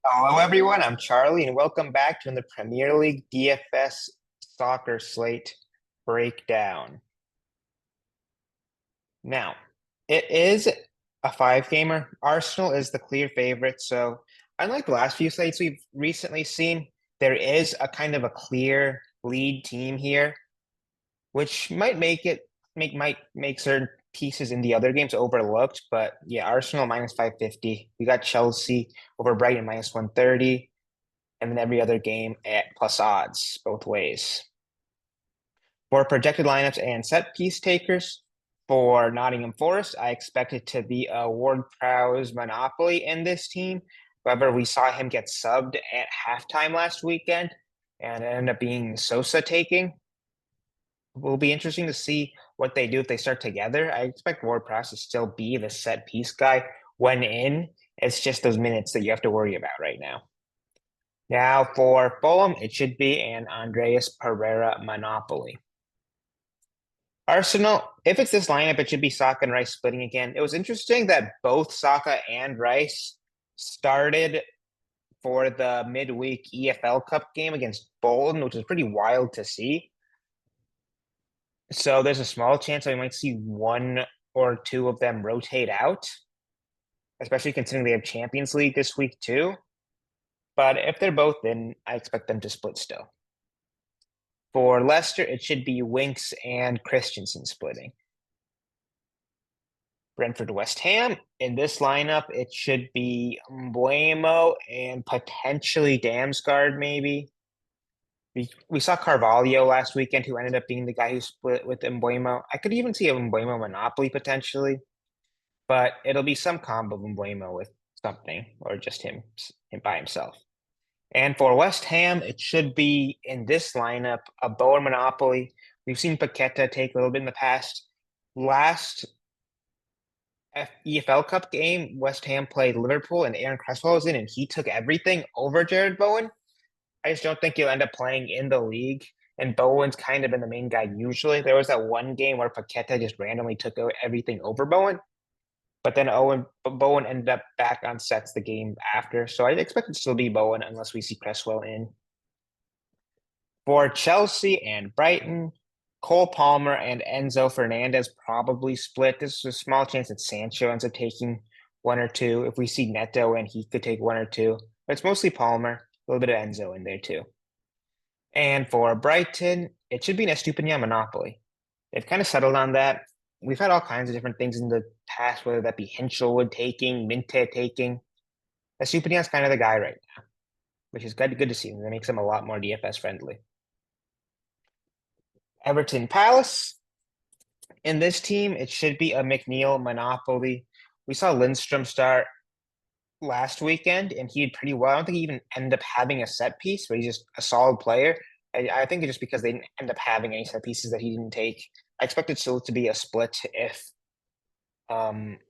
Hello, everyone. I'm Charlie, and welcome back to the Premier League DFS soccer slate breakdown. Now, it is a five-gamer. Arsenal is the clear favorite, so unlike the last few slates we've recently seen, there is a kind of a clear lead team here, which might make certain pieces in the other games overlooked. But yeah, Arsenal minus 550. We got Chelsea over Brighton minus 130. And then every other game at plus odds both ways. For projected lineups and set piece takers, for Nottingham Forest, I expect it to be a Ward-Prowse monopoly in this team. However, we saw him get subbed at halftime last weekend, and it ended up being Sosa taking. It will be interesting to see what they do if they start together. I expect Ward-Prowse to still be the set piece guy when in. It's just those minutes that you have to worry about right now. Now for Fulham, it should be an Andreas Pereira monopoly. Arsenal, if it's this lineup, it should be Saka and Rice splitting again. It was interesting that both Saka and Rice started for the midweek EFL Cup game against Bolton, which is pretty wild to see. So there's a small chance I might see one or two of them rotate out, especially considering they have Champions League this week too. But if they're both in, I expect them to split still. For Leicester, it should be Winks and Christensen splitting. Brentford West Ham. In this lineup, it should be Mbuemo and potentially Damsgaard, maybe. We saw Carvalho last weekend, who ended up being the guy who split with Mbuemo. I could even see a Mbuemo monopoly potentially, but it'll be some combo of Mbuemo with something, or just him by himself. And for West Ham, it should be in this lineup a Bowen monopoly. We've seen Paqueta take a little bit in the past. Last EFL Cup game, West Ham played Liverpool and Aaron Cresswell was in, and he took everything over Jared Bowen. I just don't think he'll end up playing in the league. And Bowen's kind of been the main guy usually. There was that one game where Paqueta just randomly took everything over Bowen. But then Bowen ended up back on sets the game after. So I expect it to still be Bowen unless we see Cresswell in. For Chelsea and Brighton, Cole Palmer and Enzo Fernandez probably split. There's a small chance that Sancho ends up taking one or two. If we see Neto and he could take one or two. But it's mostly Palmer, a little bit of Enzo in there too. And for Brighton, it should be an Estupiñán monopoly. They've kind of settled on that. We've had all kinds of different things in the past, whether that be Hinchelwood taking, Minte taking. Estupiñán's kind of the guy right now, which is good to see. That makes him a lot more DFS friendly. Everton Palace. In this team, it should be a McNeil monopoly. We saw Lindstrom start last weekend, and he did pretty well. I don't think he even ended up having a set piece, but he's just a solid player. I think it's just because they didn't end up having any set pieces that he didn't take. I expect it still to be a split if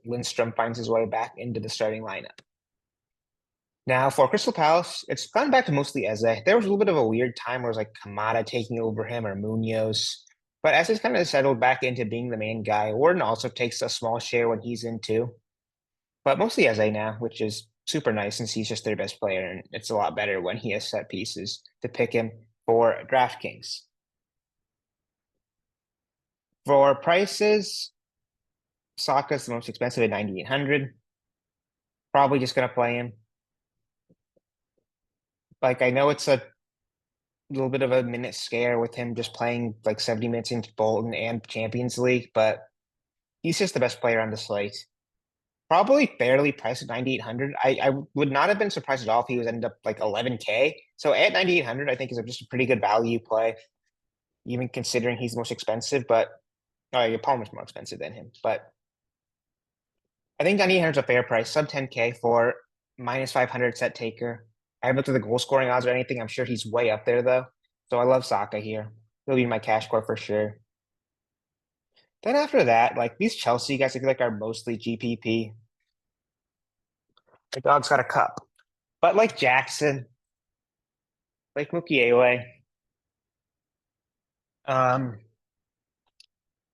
Lindstrom finds his way back into the starting lineup. Now for Crystal Palace, it's gone back to mostly Eze. There was a little bit of a weird time where it was like Kamada taking over him or Munoz. But Eze's kind of settled back into being the main guy. Warden also takes a small share when he's in too. But mostly Eze now, which is super nice since he's just their best player. And it's a lot better when he has set pieces to pick him for DraftKings. For prices, Saka's the most expensive at 9,800. Probably just going to play him. Like, I know it's a little bit of a minute scare with him just playing like 70 minutes into Bolton and Champions League, but he's just the best player on the slate. Probably fairly priced at 9,800. I would not have been surprised at all if he was ended up like 11K. So at 9,800, I think is just a pretty good value play, even considering he's the most expensive. But your Palmer's more expensive than him. But I think 9,800 is a fair price, sub 10K for minus 500 set taker. I haven't looked at the goal scoring odds or anything. I'm sure he's way up there though. So I love Saka here. He'll be my cash core for sure. Then after that, like these Chelsea guys, I feel like are mostly GPP. The dog's got a cup. But like Jackson, like Mukiele, um,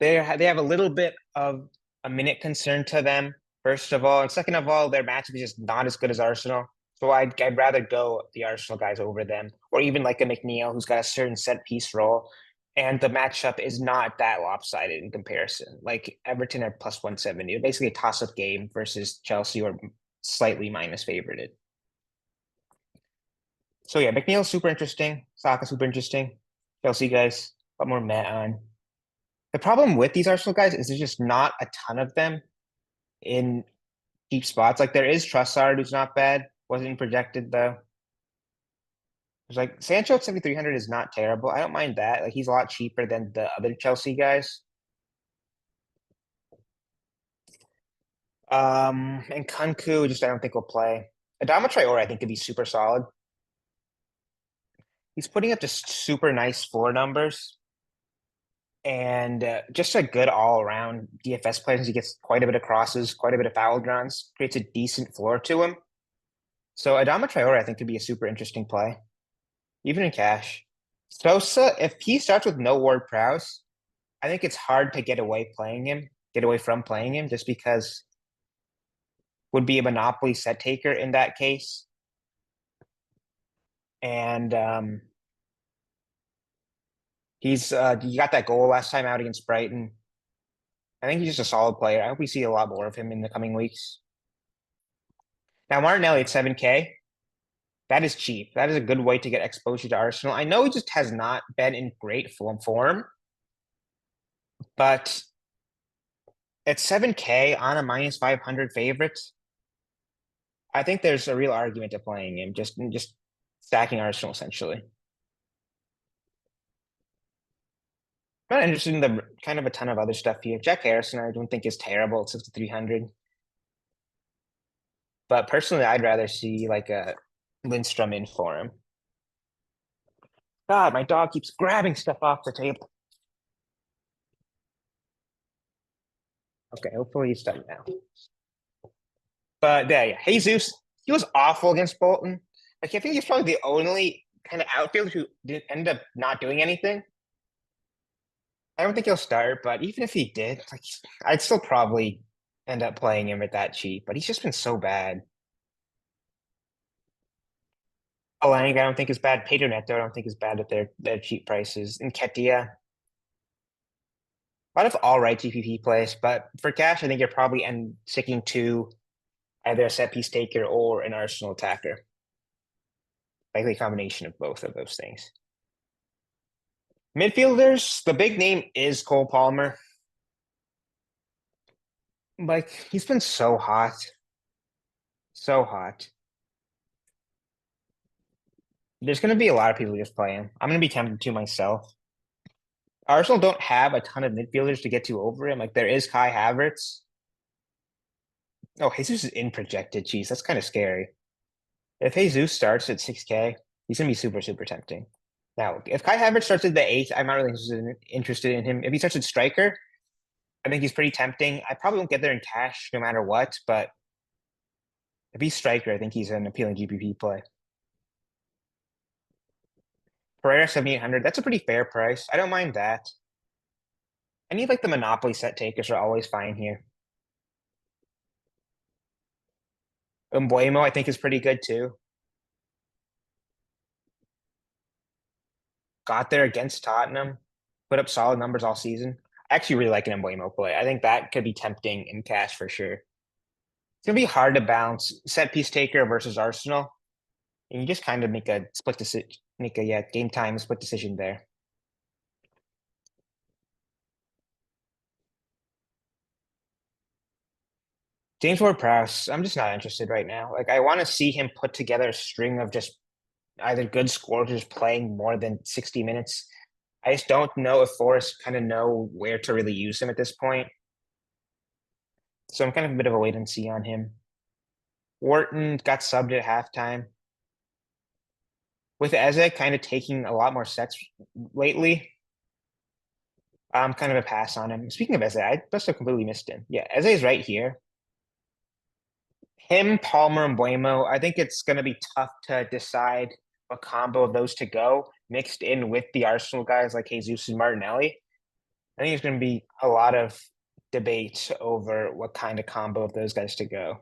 they have a little bit of a minute concern to them, first of all. And second of all, their matchup is just not as good as Arsenal. So I'd rather go the Arsenal guys over them, or even like a McNeil who's got a certain set piece role. And the matchup is not that lopsided in comparison. Like Everton are plus 170. Basically a toss-up game versus Chelsea or slightly minus favorited. So yeah, McNeil's super interesting. Saka super interesting. Chelsea guys, a lot more met on. The problem with these Arsenal guys is there's just not a ton of them in deep spots. Like there is Trossard, who's not bad. Wasn't projected though. There's like Sancho at 7,300 is not terrible. I don't mind that. Like he's a lot cheaper than the other Chelsea guys. And Kunku, just I don't think will play. Adama Traore, I think could be super solid. He's putting up just super nice floor numbers and just a good all around DFS player. He gets quite a bit of crosses, quite a bit of foul draws, creates a decent floor to him. So Adama Traore, I think, could be a super interesting play, even in cash. Sosa, if he starts with no Ward Prowse, I think it's hard to get away from playing him, just because would be a monopoly set taker in that case. And he got that goal last time out against Brighton. I think he's just a solid player. I hope we see a lot more of him in the coming weeks. Now Martinelli at 7K, that is cheap. That is a good way to get exposure to Arsenal. I know he just has not been in great form, but at 7K on a minus 500 favorite, I think there's a real argument to playing him, just stacking Arsenal essentially. I'm not interested in the kind of a ton of other stuff here. Jack Harrison, I don't think is terrible at 6,300. But personally, I'd rather see like a Lindstrom in for him. God, my dog keeps grabbing stuff off the table. Okay, hopefully he's done now. But yeah, Jesus, he was awful against Bolton. Like I think he's probably the only kind of outfielder who did end up not doing anything. I don't think he'll start, but even if he did, like I'd still probably end up playing him at that cheap. But he's just been so bad. Alang, I don't think is bad. Pedro Neto, I don't think is bad at their cheap prices. And Ketia, a lot of all right GPP plays, but for cash, I think you're probably sticking to either a set piece taker or an Arsenal attacker. Likely a combination of both of those things. Midfielders, the big name is Cole Palmer. Like he's been so hot, so hot. There's going to be a lot of people just playing. I'm going to be tempted to myself. Arsenal don't have a ton of midfielders to get to over him. Like there is Kai Havertz. Oh, Jesus is in projected. Jeez, that's kind of scary. If Jesus starts at 6K, he's gonna be super, super tempting. Now, if Kai Havertz starts at the 8th, I'm not really interested in him. If he starts at striker, I think he's pretty tempting. I probably won't get there in cash no matter what, but if he's striker, I think he's an appealing GPP play. Pereira 7,800, that's a pretty fair price. I don't mind that. Any of like the monopoly set takers are always fine here. Umbuemo, I think, is pretty good too. Got there against Tottenham, put up solid numbers all season. I actually really like an Embuemo play. I think that could be tempting in cash for sure. It's gonna be hard to balance set piece taker versus Arsenal, and you just kind of make a split decision, make a game time split decision there. James Ward-Prowse, I'm just not interested right now. Like I want to see him put together a string of just either good scores or just playing more than 60 minutes. I just don't know if Forest kind of know where to really use him at this point. So I'm kind of a bit of a wait and see on him. Wharton got subbed at halftime. With Eze kind of taking a lot more sets lately, I'm kind of a pass on him. Speaking of Eze, I must have completely missed him. Yeah, Eze is right here. Him, Palmer, and Buemo, I think it's going to be tough to decide what combo of those to go mixed in with the Arsenal guys like Jesus and Martinelli. I think there's going to be a lot of debate over what kind of combo of those guys to go.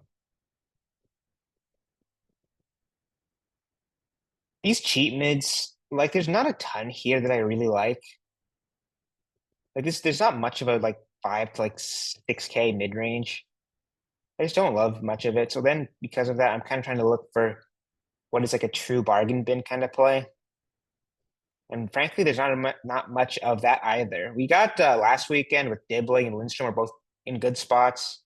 these cheap mids, like there's not a ton here that I really like. Like this, there's not much of a like 5 to 6K mid range. I just don't love much of it. So then because of that, I'm kind of trying to look for what is like a true bargain bin kind of play. And frankly, there's not much of that either. We got last weekend with Dibley and Lindstrom are both in good spots.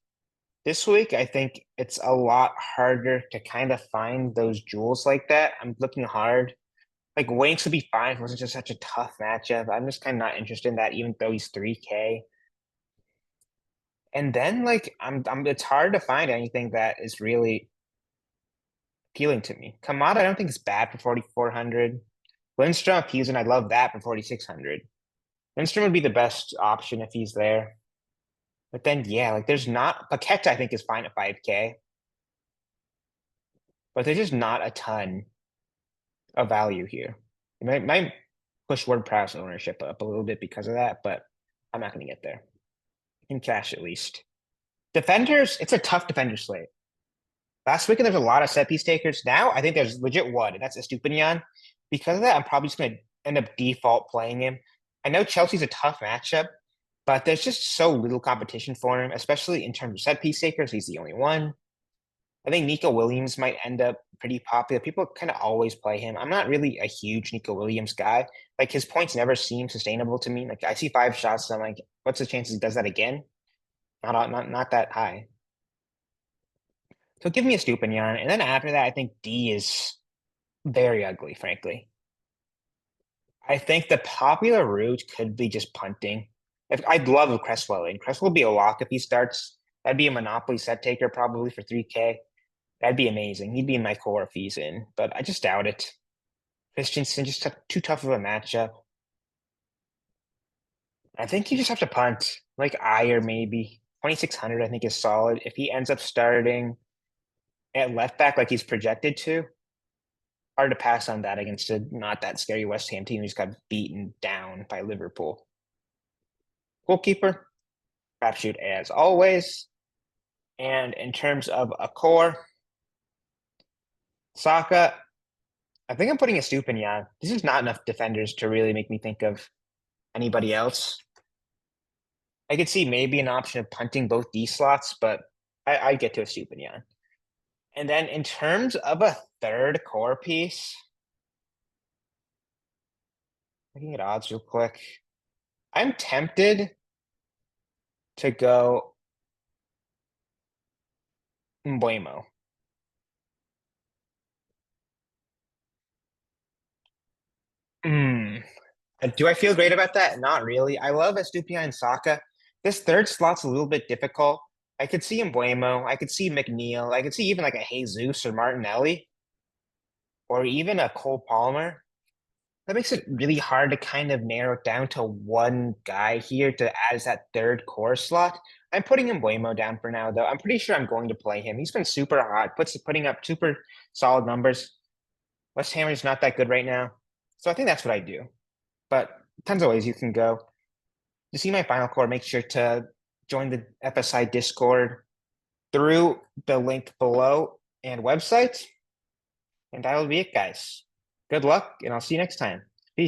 This week, I think it's a lot harder to kind of find those jewels like that. I'm looking hard. Like Winks would be fine if it wasn't just such a tough matchup. I'm just kind of not interested in that, even though he's 3K. And then like it's hard to find anything that is really appealing to me. Kamada, I don't think it's bad for 4,400. Lindstrom appeals, and I love that for 4,600. Lindstrom would be the best option if he's there. But then yeah, like there's not Paqueta, I think is fine at 5K, but there's just not a ton of value here. It might push WordPress ownership up a little bit because of that, but I'm not going to get there. In cash at least. Defenders, it's a tough defender slate. Last weekend there's a lot of set piece takers. Now I think there's legit one, and that's Estupinian. Because of that, I'm probably just going to end up default playing him. I know Chelsea's a tough matchup, but there's just so little competition for him, especially in terms of set piece takers. He's the only one. I think Nico Williams might end up pretty popular. People kind of always play him. I'm not really a huge Nico Williams guy. Like his points never seem sustainable to me. Like I see 5 shots, and I'm like, what's the chances he does that again? Not that high. So give me a Stupinian, and then after that, I think D is very ugly, frankly. I think the popular route could be just punting. If I'd love a Cresswell in. Cresswell will be a lock if he starts. That'd be a monopoly set taker probably for 3K. That'd be amazing. He'd be in my core if he's in, but I just doubt it. Christensen just too tough of a matchup. I think you just have to punt, like Ayer maybe. 2,600 I think is solid. If he ends up starting at left back like he's projected to, hard to pass on that against a not that scary West Ham team who's got beaten down by Liverpool. Goalkeeper, crapshoot as always. And in terms of a core, Saka, I think I'm putting a Stupinian. This is not enough defenders to really make me think of anybody else. I could see maybe an option of punting both D slots, but I get to a Stupinian. And then in terms of a third core piece, looking at odds real quick, I'm tempted to go Mbuemo. Hmm. Do I feel great about that? Not really. I love Estupia and Saka. This third slot's a little bit difficult. I could see Mbuemo. I could see McNeil. I could see even like a Jesus or Martinelli or even a Cole Palmer. That makes it really hard to kind of narrow it down to one guy here to add as that third core slot. I'm putting Mbuemo down for now, though. I'm pretty sure I'm going to play him. He's been super hot, putting up super solid numbers. West Ham is not that good right now. So I think that's what I do. But tons of ways you can go. To see my final core, make sure to join the FSI Discord through the link below and website. And that'll be it, guys. Good luck, and I'll see you next time.